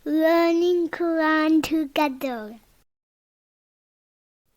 learning Quran together.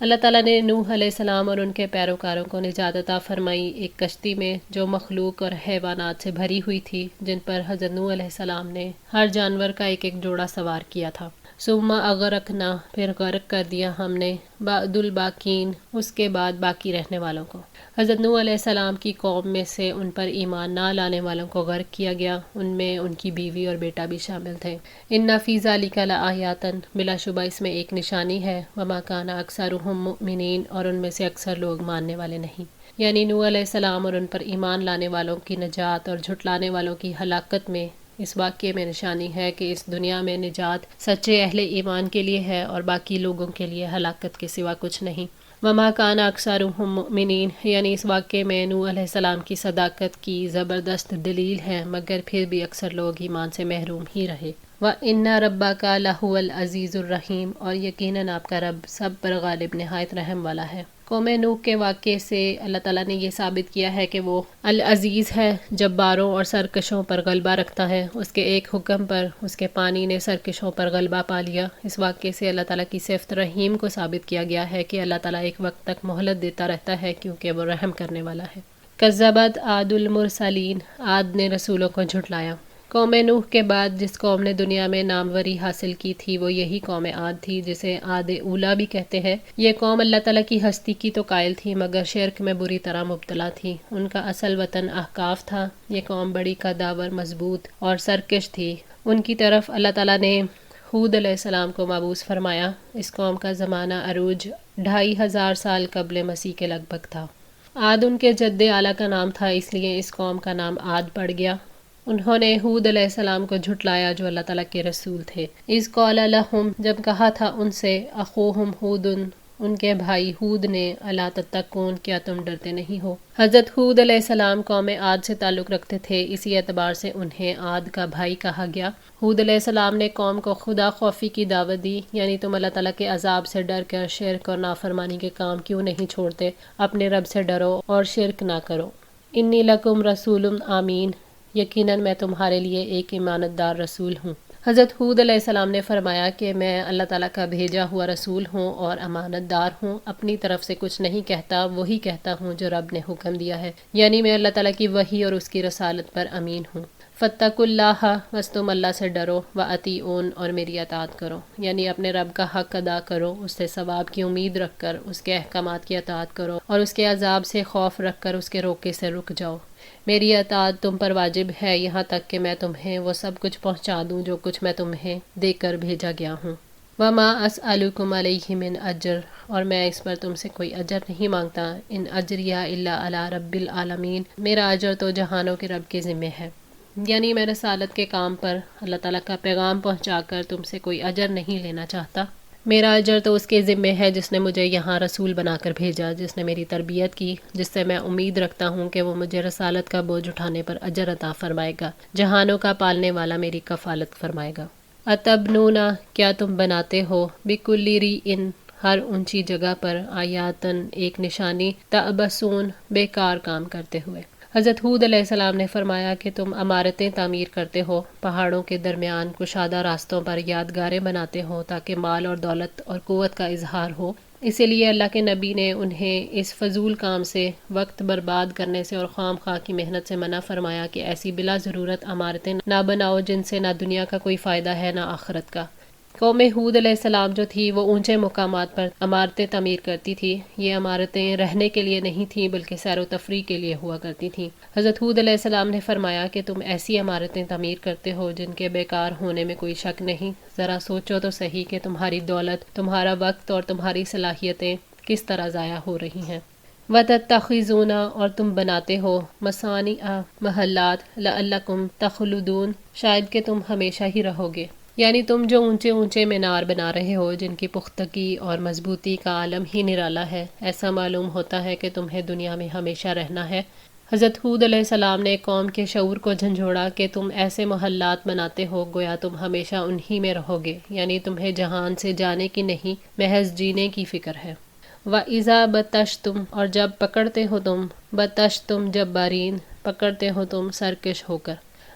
اللہ تعالیٰ نے نوح علیہ السلام اور ان کے پیروکاروں کو نجات عطا فرمائی ایک کشتی میں جو مخلوق اور حیوانات سے بھری ہوئی تھی، جن پر حضرت نوح علیہ السلام نے ہر جانور کا ایک ایک جوڑا سوار کیا تھا۔ ثم اغرقنا، پھر غرق کر دیا ہم نے، بعد الباقین، اس کے بعد باقی رہنے والوں کو۔ حضرت نوح علیہ السلام کی قوم میں سے ان پر ایمان نہ لانے والوں کو غرق کیا گیا، ان میں ان کی بیوی اور بیٹا بھی شامل تھے۔ ان فی ذلک لآیات، بلا شبہ اس میں ایک نشانی ہے، وما کان اکثرهم مؤمنین، اور ان میں سے اکثر لوگ ماننے والے نہیں۔ یعنی نوح علیہ السلام اور ان پر ایمان لانے والوں کی نجات اور جھٹلانے والوں کی ہلاکت میں اس واقعے میں نشانی ہے کہ اس دنیا میں نجات سچے اہل ایمان کے لیے ہے اور باقی لوگوں کے لیے ہلاکت کے سوا کچھ نہیں۔ وما کان اکثرهم مؤمنین، یعنی اس واقعے میں نوح علیہ السلام کی صداقت کی زبردست دلیل ہے، مگر پھر بھی اکثر لوگ ایمان سے محروم ہی رہے۔ وَإِنَّ رَبَّكَ لَهُوَ الْعَزِيزُ الرَّحِيمُ، اور یقیناً آپ کا رب سب پر غالب نہایت رحم والا ہے۔ قوم نوح کے واقعے سے اللہ تعالیٰ نے یہ ثابت کیا ہے کہ وہ العزیز ہے، جباروں اور سرکشوں پر غلبہ رکھتا ہے۔ اس کے ایک حکم پر اس کے پانی نے سرکشوں پر غلبہ پا لیا۔ اس واقعے سے اللہ تعالیٰ کی صفت رحیم کو ثابت کیا گیا ہے کہ اللہ تعالیٰ ایک وقت تک مہلت دیتا رہتا ہے کیونکہ وہ رحم کرنے والا ہے۔ کذبت عاد المرسلین، عاد نے رسولوں کو جھٹلایا۔ قوم نوح کے بعد جس قوم نے دنیا میں ناموری حاصل کی تھی وہ یہی قوم عاد تھی، جسے عاد اولا بھی کہتے ہیں۔ یہ قوم اللہ تعالیٰ کی ہستی کی تو قائل تھی مگر شرک میں بری طرح مبتلا تھی۔ ان کا اصل وطن احقاف تھا۔ یہ قوم بڑی قداور، مضبوط اور سرکش تھی۔ ان کی طرف اللہ تعالیٰ نے ہود علیہ السلام کو مبعوث فرمایا۔ اس قوم کا زمانہ عروج 2500 سال قبل مسیح کے لگ بھگ تھا۔ عاد ان کے جد اعلیٰ کا نام تھا، اس لیے اس قوم کا نام عاد پڑ گیا۔ انہوں نے ہود علیہ السلام کو جھٹلایا جو اللہ تعالیٰ کے رسول تھے۔ اذ قال لہم، جب کہا تھا ان سے، اخوہم ہود، ان کے بھائی ہود نے، الا تتقون، کیا تم ڈرتے نہیں ہو۔ حضرت ہود علیہ السلام قوم عاد سے تعلق رکھتے تھے، اسی اعتبار سے انہیں عاد کا بھائی کہا گیا۔ ہود علیہ السلام نے قوم کو خدا خوفی کی دعوت دی، یعنی تم اللہ تعالیٰ کے عذاب سے ڈر کر شرک اور نافرمانی کے کام کیوں نہیں چھوڑتے، اپنے رب سے ڈرو اور شرک نہ کرو۔ انی لکم رسول امین، یقیناً میں تمہارے لیے ایک امانت دار رسول ہوں۔ حضرت ہود علیہ السلام نے فرمایا کہ میں اللہ تعالیٰ کا بھیجا ہوا رسول ہوں اور امانت دار ہوں، اپنی طرف سے کچھ نہیں کہتا، وہی کہتا ہوں جو رب نے حکم دیا ہے، یعنی میں اللہ تعالیٰ کی وحی اور اس کی رسالت پر امین ہوں۔ فاتقوا اللہ، بس تم اللہ سے ڈرو، واطیعون، اور میری اطاعت کرو، یعنی اپنے رب کا حق ادا کرو، اس سے ثواب کی امید رکھ کر اس کے احکامات کی اطاعت کرو اور اس کے عذاب سے خوف رکھ کر اس کے روکے سے رک جاؤ۔ میری اطاعت تم پر واجب ہے یہاں تک کہ میں تمہیں وہ سب کچھ پہنچا دوں جو کچھ میں تمہیں دے کر بھیجا گیا ہوں۔ وما اسألکم علیہ من اجر، اور میں اس پر تم سے کوئی اجر نہیں مانگتا۔ ان اجریہ الا علی رب العالمین، میرا اجر تو جہانوں کے رب کے ذمہ ہے، یعنی میں رسالت کے کام پر اللہ تعالیٰ کا پیغام پہنچا کر تم سے کوئی اجر نہیں لینا چاہتا۔ میرا اجر تو اس کے ذمہ ہے جس نے مجھے یہاں رسول بنا کر بھیجا، جس نے میری تربیت کی، جس سے میں امید رکھتا ہوں کہ وہ مجھے رسالت کا بوجھ اٹھانے پر اجر عطا فرمائے گا، جہانوں کا پالنے والا میری کفالت فرمائے گا۔ اتبنونا، کیا تم بناتے ہو، بکل ریئن، ہر اونچی جگہ پر، آیاتن، ایک نشانی، تعبثون، بیکار کام کرتے ہوئے۔ حضرت ہود علیہ السلام نے فرمایا کہ تم عمارتیں تعمیر کرتے ہو، پہاڑوں کے درمیان کشادہ راستوں پر یادگاریں بناتے ہو تاکہ مال اور دولت اور قوت کا اظہار ہو۔ اسی لیے اللہ کے نبی نے انہیں اس فضول کام سے، وقت برباد کرنے سے اور خام خواہ کی محنت سے منع فرمایا کہ ایسی بلا ضرورت عمارتیں نہ بناؤ جن سے نہ دنیا کا کوئی فائدہ ہے نہ آخرت کا۔ قوم ہود علیہ السلام جو تھی وہ اونچے مقامات پر عمارتیں تعمیر کرتی تھی۔ یہ عمارتیں رہنے کے لیے نہیں تھیں بلکہ سیر و تفریح کے لیے ہوا کرتی تھیں۔ حضرت ہود علیہ السلام نے فرمایا کہ تم ایسی عمارتیں تعمیر کرتے ہو جن کے بیکار ہونے میں کوئی شک نہیں۔ ذرا سوچو تو صحیح کہ تمہاری دولت، تمہارا وقت اور تمہاری صلاحیتیں کس طرح ضائع ہو رہی ہیں۔ وَتَتَّخِذُونَ، اور تم بناتے ہو، مَصَانِعَ، محلات، لَعَلَّكُمْ تَخْلُدُونَ، شاید کہ تم ہمیشہ ہی رہو گے، یعنی تم جو اونچے اونچے مینار بنا رہے ہو جن کی پختگی اور مضبوطی کا عالم ہی نرالا ہے، ایسا معلوم ہوتا ہے کہ تمہیں دنیا میں ہمیشہ رہنا ہے۔ حضرت ہود علیہ السلام نے قوم کے شعور کو جھنجھوڑا کہ تم ایسے محلات بناتے ہو گویا تم ہمیشہ انہی میں رہو گے، یعنی تمہیں جہان سے جانے کی نہیں، محض جینے کی فکر ہے۔ وَإِذَا بَطَشْتُمْ، اور جب پکڑتے ہو تم، بَطَشْتُمْ جَبَّارِينَ، پکڑتے ہو تم سرکش ہو کر۔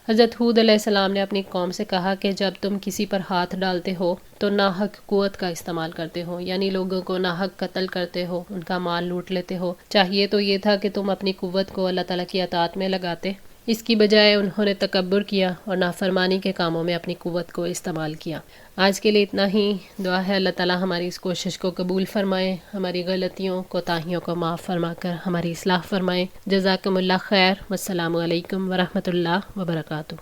حضرت ہود علیہ السلام نے اپنی قوم سے کہا کہ جب تم کسی پر ہاتھ ڈالتے ہو تو ناحق قوت کا استعمال کرتے ہو، یعنی لوگوں کو ناحق قتل کرتے ہو، ان کا مال لوٹ لیتے ہو۔ چاہیے تو یہ تھا کہ تم اپنی قوت کو اللہ تعالیٰ کی اطاعت میں لگاتے، اس کی بجائے انہوں نے تکبر کیا اور نافرمانی کے کاموں میں اپنی قوت کو استعمال کیا۔ آج کے لیے اتنا ہی۔ دعا ہے اللہ تعالیٰ ہماری اس کوشش کو قبول فرمائے، ہماری غلطیوں کوتاہیوں کو معاف فرما کر ہماری اصلاح فرمائے۔ جزاکم اللہ خیر، والسلام علیکم ورحمۃ اللہ وبرکاتہ۔